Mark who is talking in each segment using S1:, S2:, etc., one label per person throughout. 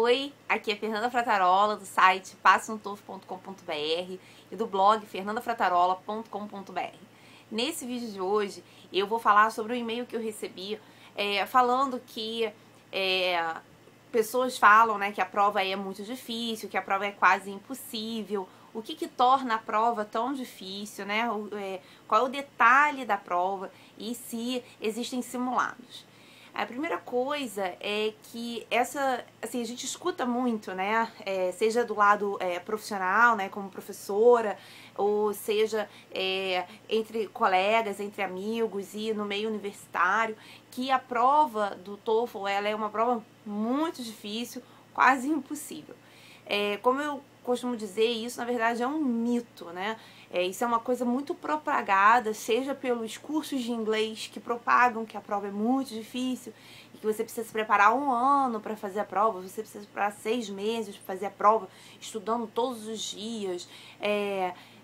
S1: Oi, aqui é Fernanda Fratarola do site passeumtofo.com.br e do blog fernandafratarola.com.br. Nesse vídeo de hoje eu vou falar sobre um e-mail que eu recebi falando que pessoas falam, né, que a prova é muito difícil, que a prova é quase impossível. O que torna a prova tão difícil, né? Qual é o detalhe da prova e se existem simulados. A primeira coisa é que assim, a gente escuta muito, né, seja do lado profissional, né, como professora, ou seja entre colegas, entre amigos e no meio universitário, que a prova do TOEFL ela é uma prova muito difícil, quase impossível. Como eu costumo dizer, isso na verdade é um mito, né? Isso é uma coisa muito propagada, seja pelos cursos de inglês que propagam que a prova é muito difícil e que você precisa se preparar 1 ano para fazer a prova, você precisa se preparar 6 meses para fazer a prova, estudando todos os dias,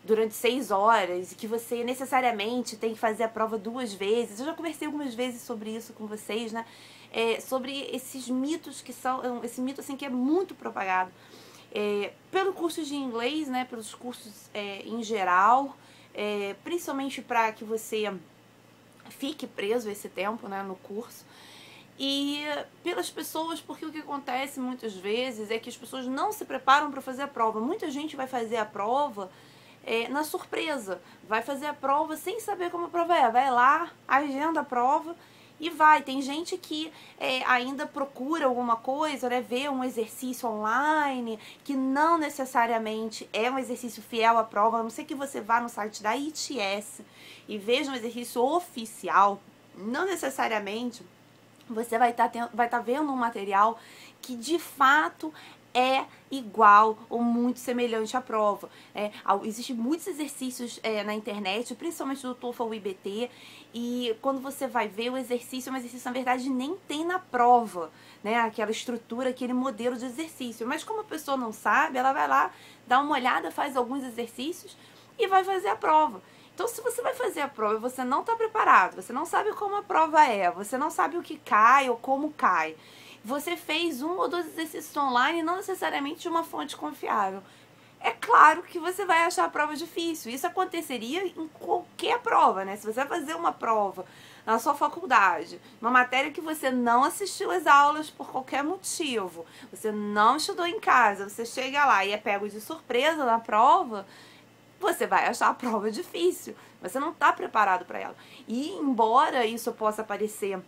S1: durante 6 horas, e que você necessariamente tem que fazer a prova 2 vezes. Eu já conversei algumas vezes sobre isso com vocês, né? Sobre esses mitos que são, esse mito assim que é muito propagado. Pelo curso de inglês, né, pelos cursos em geral, principalmente para que você fique preso esse tempo, né, no curso, e pelas pessoas, porque o que acontece muitas vezes é que as pessoas não se preparam para fazer a prova. Muita gente vai fazer a prova na surpresa, vai fazer a prova sem saber como a prova é, vai lá, agenda a prova e vai. Tem gente que ainda procura alguma coisa, né, vê um exercício online, que não necessariamente é um exercício fiel à prova, a não ser que você vá no site da ITS e veja um exercício oficial, não necessariamente você vai estar vendo um material que de fato é igual ou muito semelhante à prova. Existem muitos exercícios na internet, principalmente do TOEFL IBT, e quando você vai ver o exercício, é um exercício, na verdade, nem tem na prova, né? Aquela estrutura, aquele modelo de exercício. Mas como a pessoa não sabe, ela vai lá, dá uma olhada, faz alguns exercícios e vai fazer a prova. Então, se você vai fazer a prova e você não está preparado, você não sabe como a prova é, você não sabe o que cai ou como cai, você fez 1 ou 2 exercícios online, não necessariamente de uma fonte confiável, é claro que você vai achar a prova difícil. Isso aconteceria em qualquer prova, né? Se você vai fazer uma prova na sua faculdade, uma matéria que você não assistiu às aulas por qualquer motivo, você não estudou em casa, você chega lá e é pego de surpresa na prova, você vai achar a prova difícil. Você não está preparado para ela. E embora isso possa parecer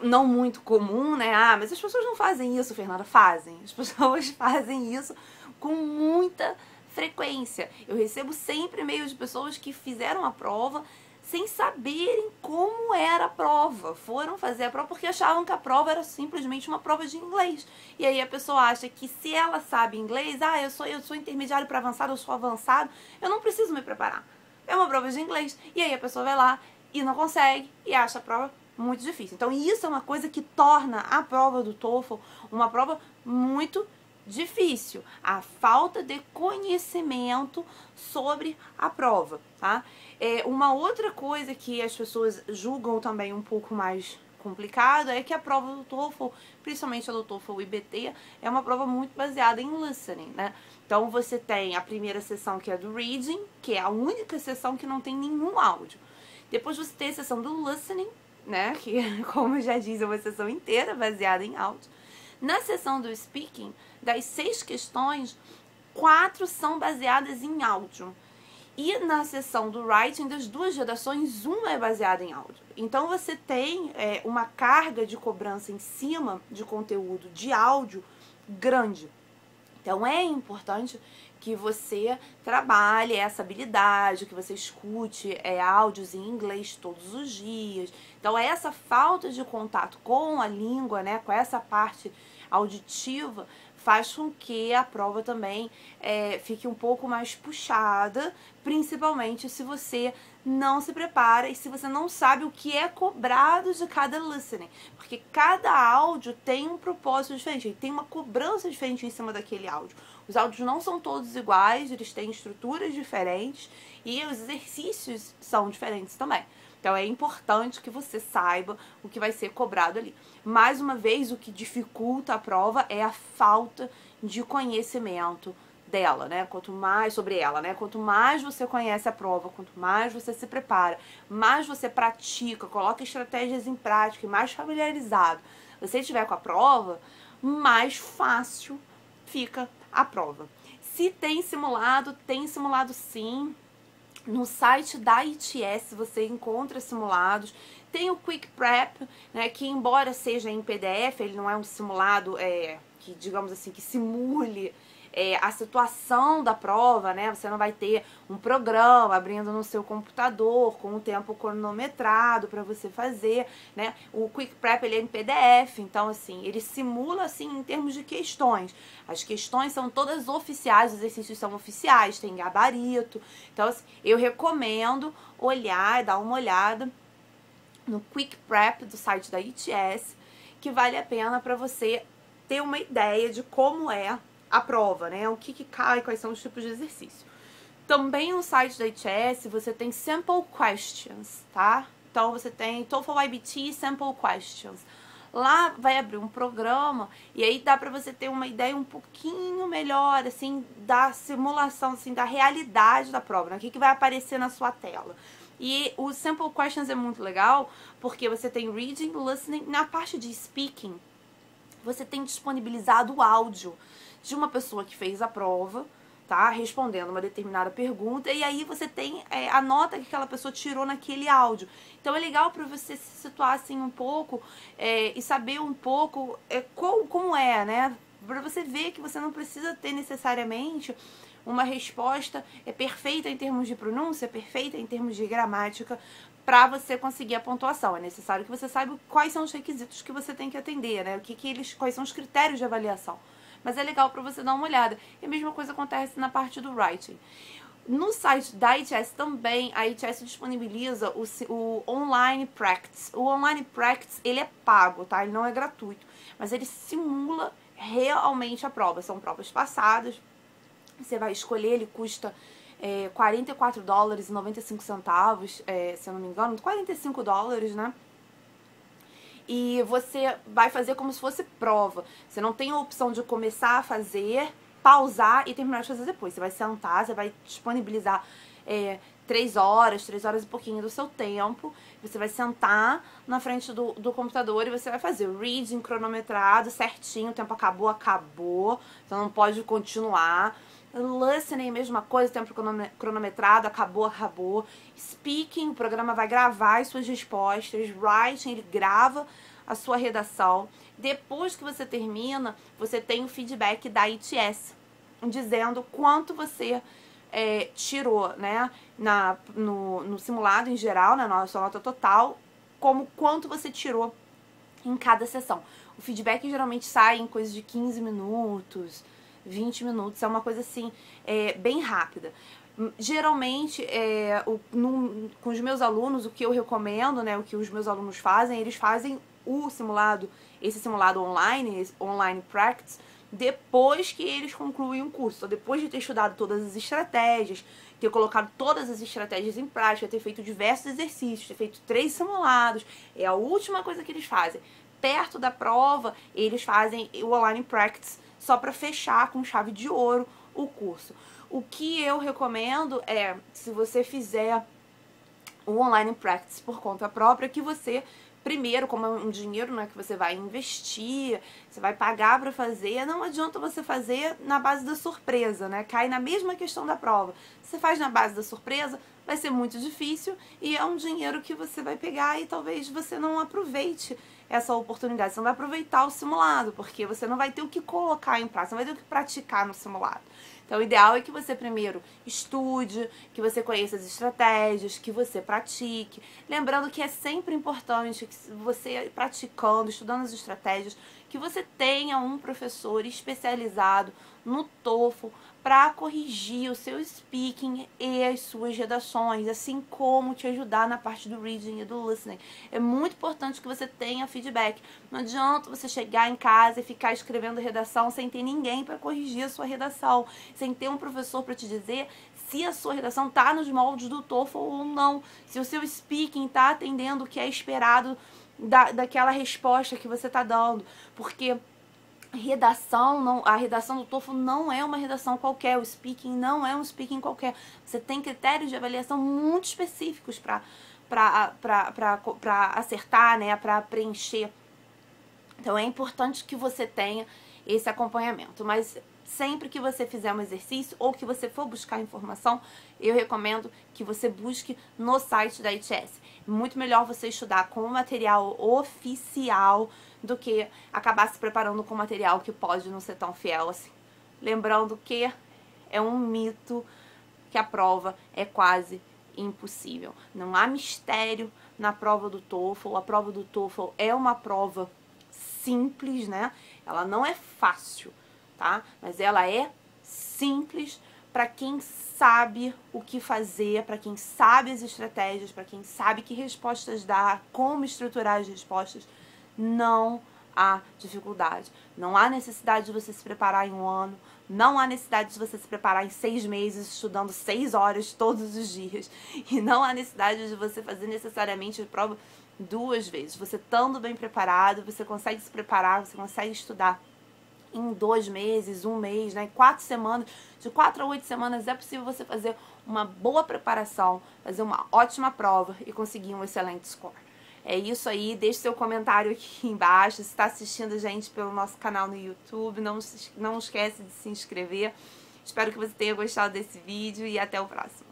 S1: não muito comum, né? Ah, mas as pessoas não fazem isso, Fernanda. Fazem. As pessoas fazem isso com muita frequência. Eu recebo sempre e-mails de pessoas que fizeram a prova sem saberem como era a prova. Foram fazer a prova porque achavam que a prova era simplesmente uma prova de inglês. E aí a pessoa acha que se ela sabe inglês, eu sou intermediário para avançado, eu sou avançado, eu não preciso me preparar. É uma prova de inglês. E aí a pessoa vai lá e não consegue e acha a prova muito difícil. Então isso é uma coisa que torna a prova do TOEFL uma prova muito difícil, a falta de conhecimento sobre a prova, tá? Uma outra coisa que as pessoas julgam também um pouco mais complicado é que a prova do TOEFL, principalmente a do TOEFL IBT, é uma prova muito baseada em listening, né? Então você tem a primeira sessão que é do reading, que é a única sessão que não tem nenhum áudio. Depois você tem a sessão do listening, né? Que, como já diz, é uma sessão inteira baseada em áudio. Na sessão do speaking, das 6 questões, 4 são baseadas em áudio. E na sessão do writing, das 2 redações, 1 é baseada em áudio. Então você tem uma carga de cobrança em cima de conteúdo de áudio grande. Então é importante que você trabalhe essa habilidade, que você escute áudios em inglês todos os dias. Então essa falta de contato com a língua, né, com essa parte auditiva, faz com que a prova também fique um pouco mais puxada, principalmente se você não se prepara e se você não sabe o que é cobrado de cada listening. Porque cada áudio tem um propósito diferente, tem uma cobrança diferente em cima daquele áudio. Os áudios não são todos iguais, eles têm estruturas diferentes e os exercícios são diferentes também. Então é importante que você saiba o que vai ser cobrado ali. Mais uma vez, o que dificulta a prova é a falta de conhecimento dela, né? Quanto mais sobre ela, né? Quanto mais você conhece a prova, quanto mais você se prepara, mais você pratica, coloca estratégias em prática e mais familiarizado você estiver com a prova, mais fácil fica a prova. Se tem simulado sim. No site da ITS você encontra simulados. Tem o Quick Prep, né, que embora seja em PDF, ele não é um simulado que, digamos assim, que simule a situação da prova, né? Você não vai ter um programa abrindo no seu computador com o tempo cronometrado para você fazer, né? O Quick Prep, ele é em PDF, então assim, ele simula assim em termos de questões. As questões são todas oficiais, os exercícios são oficiais, tem gabarito. Então assim, eu recomendo olhar, dar uma olhada no Quick Prep do site da ITS, que vale a pena para você ter uma ideia de como é a prova, né? O que cai, quais são os tipos de exercício. Também no site da ITS você tem sample questions, tá? Então você tem TOEFL IBT sample questions. Lá vai abrir um programa e aí dá pra você ter uma ideia um pouquinho melhor, assim, da simulação, assim, da realidade da prova, né? O que vai aparecer na sua tela. E o sample questions é muito legal porque você tem reading, listening, na parte de speaking você tem disponibilizado o áudio de uma pessoa que fez a prova, tá? Respondendo uma determinada pergunta, e aí você tem a nota que aquela pessoa tirou naquele áudio. Então é legal para você se situar assim um pouco e saber um pouco como é, né? Para você ver que você não precisa ter necessariamente uma resposta perfeita em termos de pronúncia, perfeita em termos de gramática, para você conseguir a pontuação. É necessário que você saiba quais são os requisitos que você tem que atender, né? Quais são os critérios de avaliação. Mas é legal para você dar uma olhada. E a mesma coisa acontece na parte do writing. No site da ITS também, a ITS disponibiliza o Online Practice. O Online Practice, ele é pago, tá? Ele não é gratuito. Mas ele simula realmente a prova. São provas passadas. Você vai escolher, ele custa $44,95, se eu não me engano, $45, né? E você vai fazer como se fosse prova. Você não tem a opção de começar a fazer, pausar e terminar de fazer depois. Você vai sentar, você vai disponibilizar 3 horas e pouquinho do seu tempo. Você vai sentar na frente do computador e você vai fazer o reading cronometrado certinho. O tempo acabou, você não pode continuar. Listening, mesma coisa, tempo cronometrado, acabou. Speaking, o programa vai gravar as suas respostas. Writing, ele grava a sua redação. Depois que você termina, você tem o feedback da ITS, dizendo quanto você tirou, né, no simulado em geral, né, na sua nota total, quanto você tirou em cada sessão. O feedback geralmente sai em coisa de 15 minutos, 20 minutos, é uma coisa assim, bem rápida. Geralmente, com os meus alunos, o que eu recomendo, né, o que os meus alunos fazem, eles fazem esse simulado online practice, depois que eles concluem o curso. Então, depois de ter estudado todas as estratégias, ter colocado todas as estratégias em prática, ter feito diversos exercícios, ter feito 3 simulados, é a última coisa que eles fazem. Perto da prova, eles fazem o online practice, só para fechar com chave de ouro o curso. O que eu recomendo se você fizer o online practice por conta própria, que você, primeiro, como é um dinheiro, né, que você vai investir, você vai pagar para fazer, não adianta você fazer na base da surpresa, né? Cai na mesma questão da prova. Se você faz na base da surpresa, vai ser muito difícil e é um dinheiro que você vai pegar e talvez você não aproveite essa oportunidade. Você não vai aproveitar o simulado, porque você não vai ter o que colocar em prática, você não vai ter o que praticar no simulado. Então, o ideal é que você primeiro estude, que você conheça as estratégias, que você pratique. Lembrando que é sempre importante que você praticando, estudando as estratégias, que você tenha um professor especializado no TOEFL para corrigir o seu speaking e as suas redações, assim como te ajudar na parte do reading e do listening. É muito importante que você tenha feedback. Não adianta você chegar em casa e ficar escrevendo redação sem ter ninguém para corrigir a sua redação, sem ter um professor para te dizer se a sua redação está nos moldes do TOEFL ou não, se o seu speaking está atendendo o que é esperado daquela resposta que você está dando, porque a redação do TOEFL não é uma redação qualquer, o speaking não é um speaking qualquer. Você tem critérios de avaliação muito específicos para acertar, né, para preencher. Então é importante que você tenha esse acompanhamento, mas sempre que você fizer um exercício ou que você for buscar informação, eu recomendo que você busque no site da ITS. É muito melhor você estudar com o material oficial do que acabar se preparando com material que pode não ser tão fiel assim. Lembrando que é um mito que a prova é quase impossível. Não há mistério na prova do TOEFL. A prova do TOEFL é uma prova simples, né? Ela não é fácil, tá? Mas ela é simples para quem sabe o que fazer, para quem sabe as estratégias, para quem sabe que respostas dar, como estruturar as respostas. Não há dificuldade. Não há necessidade de você se preparar em um ano. Não há necessidade de você se preparar em 6 meses, estudando 6 horas todos os dias. E não há necessidade de você fazer necessariamente a prova 2 vezes. Você estando bem preparado, você consegue se preparar, você consegue estudar em 2 meses, 1 mês, né? Em 4 semanas, de 4 a 8 semanas é possível você fazer uma boa preparação, fazer uma ótima prova e conseguir um excelente score. É isso aí, deixe seu comentário aqui embaixo. Se está assistindo a gente pelo nosso canal no YouTube, não esquece de se inscrever. Espero que você tenha gostado desse vídeo e até o próximo.